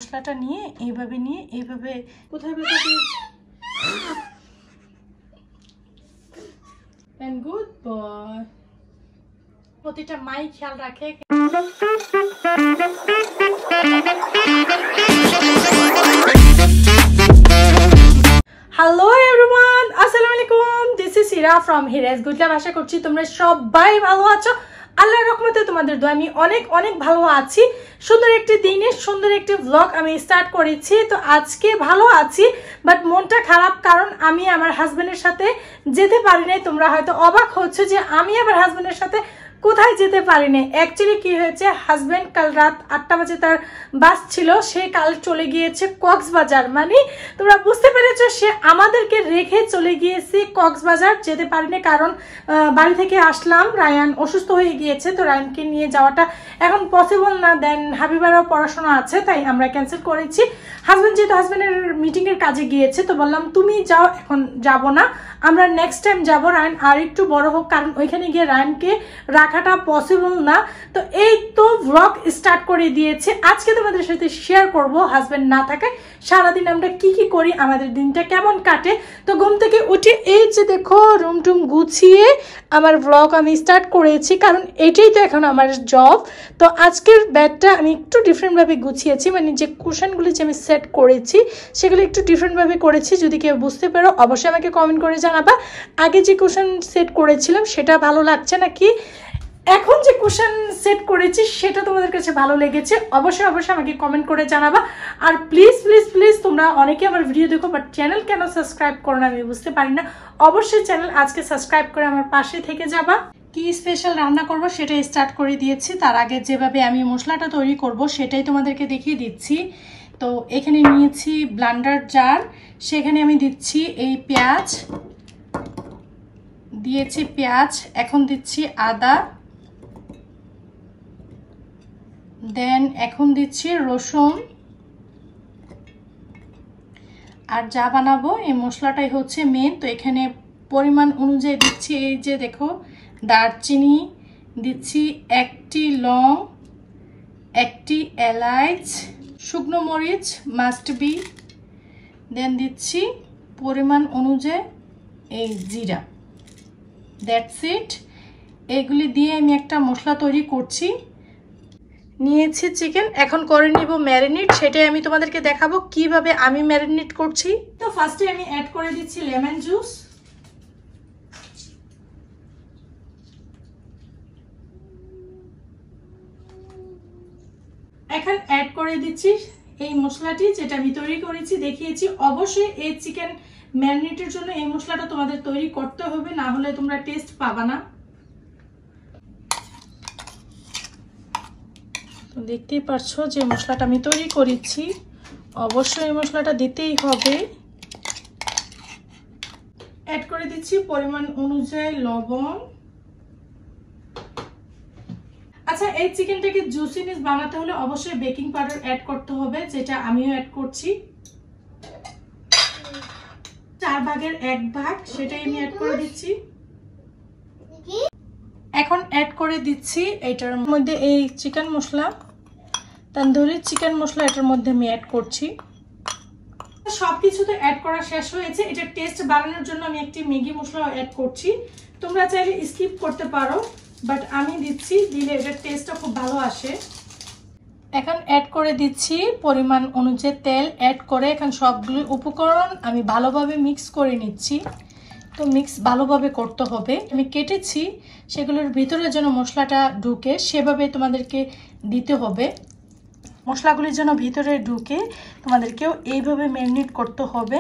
মশলাটা নিয়ে এইভাবে কোথায় বেঁচে দিয়েছি and good boy প্রতিটা মাই খেয়াল রাখে হ্যালো এভরিওয়ান আসসালামু আলাইকুম this is Ira from Hiraj good love আশা করছি তোমরা সবাই ভালো আছো আল্লাহর রহমতে তোমাদের দোয়া আমি অনেক অনেক ভালো আছি সুন্দর একটি দিনে সুন্দর একটি ব্লগ আমি স্টার্ট করেছি তো আজকে ভালো আছি বাট মনটা খারাপ কারণ আমি আমার হাজবেন্ডের সাথে যেতে পারি নাই তোমরা হয়তো অবাক হচ্ছে যে আমি আমার হাজবেন্ডের সাথে কোথায় যেতে পারিনি অ্যাকচুয়ালি কি হয়েছে হাজবেন্ড কাল রাত 8টা বাজে তার বাস ছিল সে কাল চলে গিয়েছে কক্সবাজার মানে তোমরা বুঝতে পেরেছো সে আমাদেরকে রেখে চলে গিয়েছে কক্সবাজার যেতে পারিনি কারণ বাড়ি থেকে আসলাম রায়ান অসুস্থ হয়ে গিয়েছে তো রায়ানকে নিয়ে যাওয়াটা এখন পসিবল না দেন হাবিবারও পড়াশোনা আছে তাই আমরা ক্যান্সেল করেছি হাজবেন্ড যেহেতু হাজবেন্ডের মিটিংয়ের কাজে গিয়েছে তো বললাম তুমি যাও এখন যাব না আমরা নেক্সট টাইম যাব রায়ান আর একটু বড় হোক কারণ ওইখানে গিয়ে রায়ানকে রাখাটা পসিবল না তো এই তো ব্লগ স্টার্ট করে দিয়েছে আজকে তোমাদের সাথে শেয়ার করব হাজবেন্ড না থাকায় সারাদিন আমরা কি কি করি আমাদের দিনটা কেমন কাটে তো ঘুম থেকে উঠে এই যে দেখো রুম টুম গুছিয়ে আমার ব্লগ আমি স্টার্ট করেছি কারণ এটাই তো এখন আমার জব তো আজকের ব্যাডটা আমি একটু ডিফারেন্টভাবে গুছিয়েছি মানে যে কুশনগুলি যে আমি সেট করেছি সেগুলো একটু ডিফারেন্টভাবে করেছি যদি কেউ বুঝতে পারো অবশ্যই আমাকে কমেন্ট করে জানাবা আগে যে কুশন সেট করেছিলাম সেটা ভালো লাগছে নাকি এখন যে কুশন সেট করেছি সেটা তোমাদের কাছে ভালো লেগেছে অবশ্যই অবশ্যই আমাকে কমেন্ট করে জানাবা আর প্লিজ প্লিজ প্লিজ তোমরা অনেকে আমার ভিডিও দেখো বাট চ্যানেল কেন সাবস্ক্রাইব করো না আমি বুঝতে পারি না অবশ্যই চ্যানেল আজকে সাবস্ক্রাইব করে আমার পাশে থেকে যাবা কি স্পেশাল রান্না করব সেটা স্টার্ট করে দিয়েছি তার আগে যেভাবে আমি মশলাটা তৈরি করব সেটাই তোমাদেরকে দেখিয়ে দিচ্ছি তো এখানে নিয়েছি ব্লেন্ডার জার সেখানে আমি দিচ্ছি এই পেঁয়াজ দিয়েছি পেঁয়াজ এখন দিচ্ছি আদা দেন এখন দিচ্ছি রসুন আর যা বানাবো এই মশলাটাই হচ্ছে মেন তো এখানে পরিমাণ অনুযায়ী দিচ্ছি এই যে দেখো দারচিনি দিচ্ছি একটি লং একটি এলাচ শুকনো মরিচ মাস্ট বি দেন দিচ্ছি পরিমাণ অনুযায়ী এই জিরা দ্যাটস ইট এগুলি দিয়ে আমি একটা মশলা তৈরি করছি নিয়েছি চিকেন এখন করে নিব ম্যারিনেট সেটাই আমি তোমাদেরকে দেখাবো কিভাবে আমি ম্যারিনেট করছি তো ফার্স্টে আমি অ্যাড করে দিচ্ছি লেমন জুস এখন অ্যাড করে দিচ্ছি এই মশলাটি যেটা আমি তৈরি করেছি দেখিয়েছি অবশ্যই এই চিকেন ম্যারিনেটের জন্য এই মশলাটা তোমাদের তৈরি করতে হবে না হলে তোমরা টেস্ট পাবা না তো দেখতেই পারছো যে মশলাটা আমি তৈরি করেছি অবশ্যই এই মশলাটা দিতেই হবে অ্যাড করে দিচ্ছি পরিমাণ অনুযায়ী লবণ আচ্ছা এই চিকেনটাকে জুসিনেস বানাতে হলে অবশ্যই বেকিং পাউডার অ্যাড করতে হবে যেটা আমিও অ্যাড করছি 4/1 ভাগ সেটাই আমি অ্যাড করে দিচ্ছি এখন অ্যাড করে দিচ্ছি এটার মধ্যে এই চিকেন মশলা তন্দুরি চিকেন মশলা এটার মধ্যে আমি অ্যাড করছি সবকিছু তো অ্যাড করা শেষ হয়েছে এটা টেস্ট বাড়ানোর জন্য আমি একটি ম্যাগি মশলা অ্যাড করছি তোমরা চাইলে স্কিপ করতে পারো বাট আমি দিচ্ছি দিলে এটার টেস্টটা খুব ভালো আসে এখন অ্যাড করে দিচ্ছি পরিমাণ অনুযায়ী তেল অ্যাড করে এখন সবগুলো উপকরণ আমি ভালোভাবে মিক্স করে নিচ্ছি তো মিক্স ভালোভাবে করতে হবে আমি কেটেছি সেগুলোর ভিতরে যেন মশলাটা ঢুকে সেভাবে তোমাদেরকে দিতে হবে মশলাগুলির যেন ভিতরে ঢুকে তোমাদেরকেও এইভাবে ম্যারিনেট করতে হবে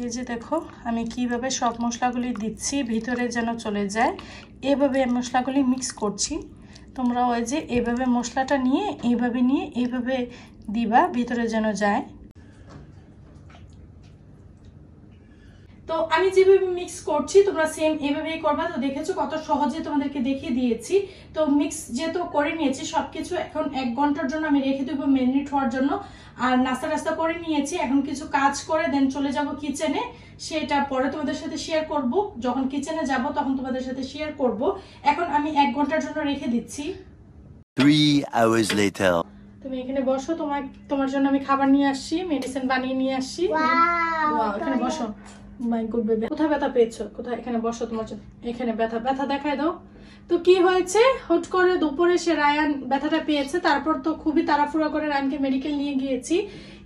এই যে দেখো আমি কিভাবে সব মশলাগুলি দিচ্ছি ভিতরে যেন চলে যায় এইভাবে মশলাগুলি মিক্স করছি তোমরা ওই যে এইভাবে মশলাটা নিয়ে এইভাবে দিবা ভিতরে যেন যায় তো আমি যেভাবে মিক্স করছি তোমরা সেম এইভাবেই করবা তো দেখেছো কত সহজে তোমাদেরকে দেখিয়ে দিয়েছি তো মিক্স যেহেতু করে নিয়েছি সবকিছু এখন 1 ঘন্টার জন্য আমি রেখে দেবো ম্যারিনেট হওয়ার জন্য আর নাস্তা করে নিয়েছি এখন কিছু কাজ করে দেন চলে যাব কিচেনে সেটা পরে তোমাদের সাথে শেয়ার করব যখন কিচেনে যাব তখন তোমাদের সাথে শেয়ার করব এখন আমি 1 ঘন্টার জন্য রেখে দিচ্ছি 3 hours later তুমি এখানে বসো, তোমার জন্য আমি খাবার নিয়ে আসছি, মেডিসিন বানিয়ে নিয়ে আসছি। এখানে বসো। মাই গুড বেবি, কোথায় ব্যথা পেয়েছো? কোথায়? এখানে বসো, তোমার জন্য এখানে ব্যথা দেখায় দাও। তো কি হয়েছে, হুট করে দুপুরে সে রায়ান ব্যথাটা পেয়েছে, তারপর তো খুবই তাড়াহুড়া করে রায়ানকে মেডিকেল নিয়ে গিয়েছি।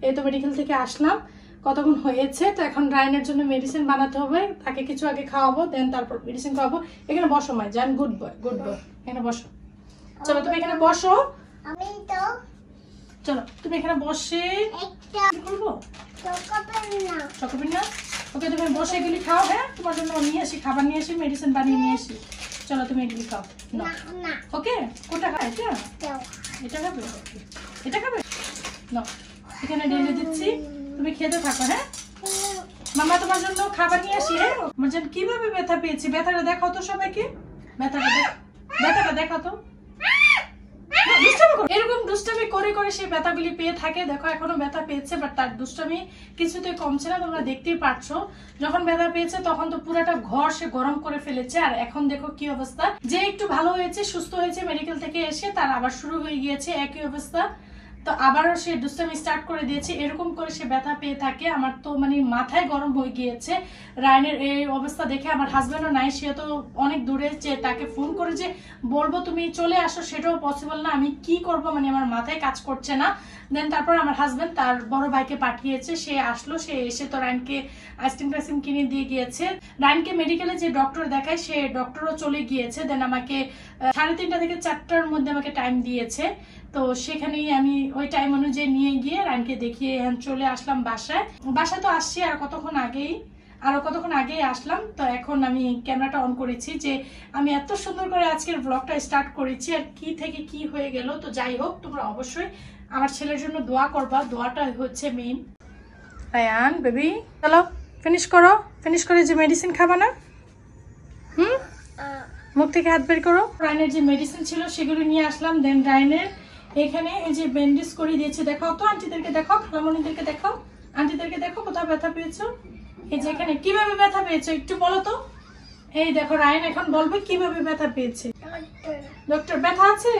এই তো মেডিকেল থেকে আসলাম, কতক্ষণ হয়েছে। তো এখন রায়ানের জন্য মেডিসিন বানাতে হবে, তাকে কিছু আগে খাওয়াবো, দেন তারপর মেডিসিন খাওয়াবো। এখানে বসো মাই জান, গুড বয়। এখানে বসো, চলো তুমি এখানে বসো। চলো তুমি এখানে বসে করবো চকোবিন না। ওকে তুমি বসে এগুলি খাও। হ্যাঁ, তোমার জন্য নিয়ে আসি, খাবার নিয়ে আসি, মেডিসিন বানিয়ে নিয়ে আসি। চলো তুমি এগুলি খাও। ওকে, কোনটা খাও? এটা খাবে? এটা খাবে না? এখানে ঢেলে দিচ্ছি, তুমি খেতে থাকো। হ্যাঁ মামা তোমার জন্য খাবার নিয়ে আসি। হ্যাঁ, আমার জন্য কিভাবে ব্যথা পেয়েছি, ব্যথাটা দেখাও তো সবাইকে। ব্যথাটা দেখাও তো। এরকম দুষ্টামি করে করে সে ব্যথাগুলি পেয়ে থাকে। দেখো এখনো ব্যথা পেয়েছে, বাট তার দুষ্টামি কিছুতেই কমছে না, তোমরা দেখতেই পারছো। যখন ব্যথা পেয়েছে তখন তো পুরাটা ঘর সে গরম করে ফেলেছে, আর এখন দেখো কি অবস্থা। যে একটু ভালো হয়েছে, সুস্থ হয়েছে মেডিকেল থেকে এসে, তার আবার শুরু হয়ে গিয়েছে একই অবস্থা। তো আবারও সে দুষ্টামি স্টার্ট করে দিয়েছে। এরকম করে সে ব্যথা পেয়ে থাকে। আমার তো মানে মাথায় গরম হয়ে গিয়েছে রায়নের এই অবস্থা দেখে। আমার হাজব্যান্ডও নাই, সে তো অনেক দূরে, যে তাকে ফোন করে যে বলবো তুমি চলে আসো সেটাও পসিবল না। আমি কি করব, মানে আমার মাথায় কাজ করছে না। দেন তারপর আমার হাজব্যান্ড তার বড় ভাইকে পাঠিয়েছে, সে আসলো। সে এসে তো রায়নকে আইসক্রিম কিনে দিয়ে গিয়েছে। রায়নকে মেডিকেলে যে ডক্টর দেখায় সে ডক্টরও চলে গিয়েছে। দেন আমাকে 3:30 থেকে 4টার মধ্যে আমাকে টাইম দিয়েছে। তো সেখানেই আমি ওই টাইম অনুযায়ী নিয়ে গিয়ে রায়নকে দেখিয়ে চলে আসলাম বাসায় তো আসছি আরো কতক্ষণ আগেই আসলাম। তো এখন আমি ক্যামেরাটা অন করেছি, যে আমি এত সুন্দর করে আজকের ব্লগটা স্টার্ট করেছি, আর কি থেকে কি হয়ে গেল। তো যাই হোক, তোমরা অবশ্যই আমার ছেলের জন্য দোয়া করবা, দোয়াটা হচ্ছে মেইন। রায়ান বেবি, চলো ফিনিশ করে যে মেডিসিন খাবা না, মুখ থেকে হাত বের করো। রায়নের যে মেডিসিন ছিল সেগুলো নিয়ে আসলাম। দেন রায়নের এখানে এই যে ব্যান্ডেজ করে দিয়েছে, দেখাও তো আন্টিদেরকে, দেখাও খালামণিদেরকে, দেখাও আন্টিদেরকে, দেখো কোথাও ব্যথা পেয়েছো। এই যে এখানে কিভাবে ব্যথা পেয়েছো একটু বলো তো। এই দেখো রায়ন এখন বলবে কিভাবে ব্যথা পেয়েছে। ডক্টর ব্যথা আছে,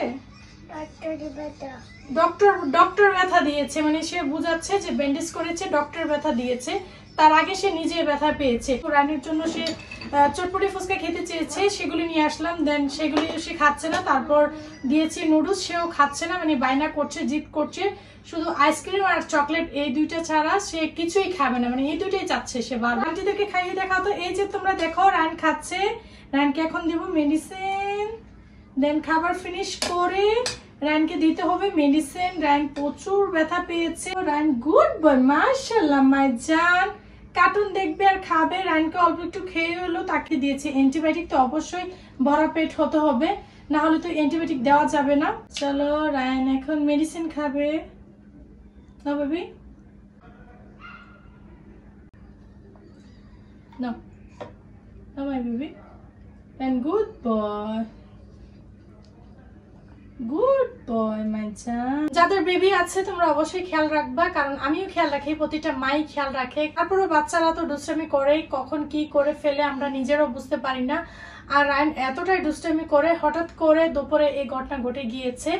ডক্টর ব্যথা দিয়েছে, মানে সে বুঝাচ্ছে যে ব্যান্ডেজ করেছে, ডক্টর ব্যথা দিয়েছে। তার আগে সে নিজে ব্যথা পেয়েছে। রায়নের জন্য সে চটপটি ফুচকা খেতে চেয়েছে, সেগুলি নিয়ে আসলাম। দেন সেগুলি সে খাচ্ছে না। তারপর দিয়েছি নুডলস, সেও খাচ্ছে না, মানে বায়না করছে, জিদ করছে। শুধু আইসক্রিম আর চকলেট এই দুইটা ছাড়া সে কিছুই খাবে না, মানে এই দুইটাই চাচ্ছে সে। আন্টিদেরকে খাইয়ে দেখাও তো। এই যে তোমরা দেখো রায়ন খাচ্ছে। রায়নকে এখন দেব মেডিসিন। দেন খাবার ফিনিশ করে রায়নকে দিতে হবে মেডিসিন। রায়ন প্রচুর ব্যথা পেয়েছে। রায়ন গুড বয়, মাশাআল্লাহ মাই জান। কার্টুন দেখবে আর খাবে। রায়নকে অল্প একটু খেয়ে হলো তাকে দিয়েছে। অ্যান্টিবায়োটিক তো অবশ্যই ভরা পেট হতে হবে, না হলে তো অ্যান্টিবায়োটিক দেওয়া যাবে না। চলো রায়ন এখন মেডিসিন খাবে না বেবি, না my baby. And good boy my জান। যাদের বেবি আছে তোমরা অবশ্যই খেয়াল রাখবা, কারণ আমিও খেয়াল রাখি, প্রতিটা মাই খেয়াল রাখে। তারপরে বাচ্চারা তো দুষ্টামি করে, কখন কি করে ফেলে আমরা নিজেরাও বুঝতে পারি না। আর রায়ন এতটাই দুষ্টামি করে, হঠাৎ করে দুপুরে এই ঘটনা ঘটে গিয়েছে।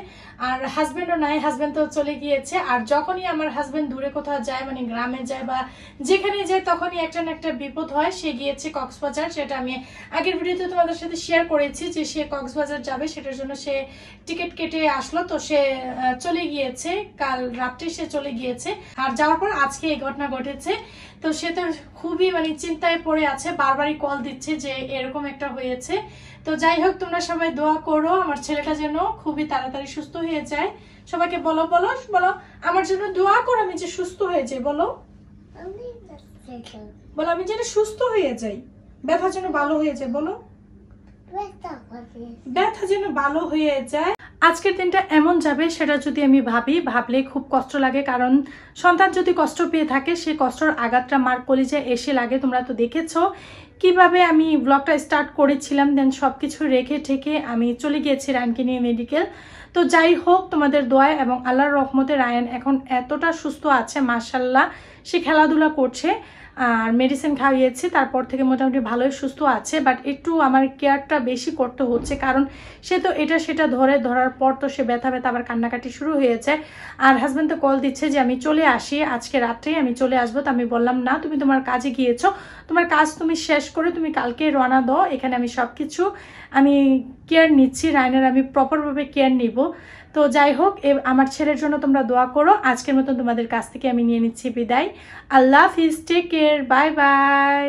আর হাজবেন্ডও নাই, হাজবেন্ড তো চলে গিয়েছে। আর যখনই আমার হাজবেন্ড দূরে কোথাও যায়, মানে গ্রামে যায় বা যেখানে যায়, তখনই একটা না একটা বিপদ হয়। সে গিয়েছে কক্সবাজার, সেটা আমি আগের ভিডিওতে তোমাদের সাথে শেয়ার করেছি যে সে কক্সবাজার যাবে, সেটার জন্য সে টিকিট কেটে আসলো। তো সে চলে গিয়েছে, কাল রাত্রে সে চলে গিয়েছে। আর যাওয়ার পর আজকে এই ঘটনা ঘটেছে। তো সে তো খুবই মানে চিন্তায় পড়ে আছে, বারবারই কল দিচ্ছে যে এরকম একটা হয়েছে। তো যাই হোক, তোমরা সবাই দোয়া করো আমার ছেলেটা যেন খুবই তাড়াতাড়ি সুস্থ হয়ে যায়। সবাইকে বলো আমার জন্য দোয়া করো, আমি যে সুস্থ হয়ে যাই। বলো আমি যেন সুস্থ হয়ে যাই, ব্যথা যেন ভালো হয়ে যায়। বলো ব্যথা যেন ভালো হয়ে যায়। আজকের দিনটা এমন যাবে সেটা যদি আমি ভাবলে খুব কষ্ট লাগে। কারণ সন্তান যদি কষ্ট পেয়ে থাকে, সে কষ্টের আঘাতটা মার কলিজায় এসে লাগে। তোমরা তো দেখেছো কিভাবে আমি ব্লগটা স্টার্ট করেছিলাম। দেন সবকিছু রেখে ঠেকে আমি চলে গিয়েছি রায়নকে নিয়ে মেডিকেল। তো যাই হোক, তোমাদের দোয়ায় এবং আল্লাহর রহমতে রায়ন এখন এতটা সুস্থ আছে, মাশাআল্লাহ। সে খেলাধুলা করছে। আর মেডিসিন খাইয়েছি, তারপর থেকে মোটামুটি ভালোই সুস্থ আছে। বাট একটু আমার কেয়ারটা বেশি করতে হচ্ছে, কারণ সে তো এটা সেটা ধরার পর তো সে ব্যথা আবার কান্নাকাটি শুরু হয়েছে। আর হাজব্যান্ড তো কল দিচ্ছে যে আমি চলে আসি, আজকে রাত্রেই আমি চলে আসবো। তো আমি বললাম না, তুমি তোমার কাজে গিয়েছো, তোমার কাজ তুমি শেষ করে তুমি কালকে রওনা দাও, এখানে আমি সব কিছু আমি কেয়ার নিচ্ছি, রায়নের আমি প্রপারভাবে কেয়ার নিব। তো যাই হোক, আমার ছেলের জন্য তোমরা দোয়া করো। আজকের মতন তোমাদের কাছ থেকে আমি নিয়ে নিচ্ছি বিদায়। আল্লাহ হাফিজ, টেক কেয়ার, বাই বাই।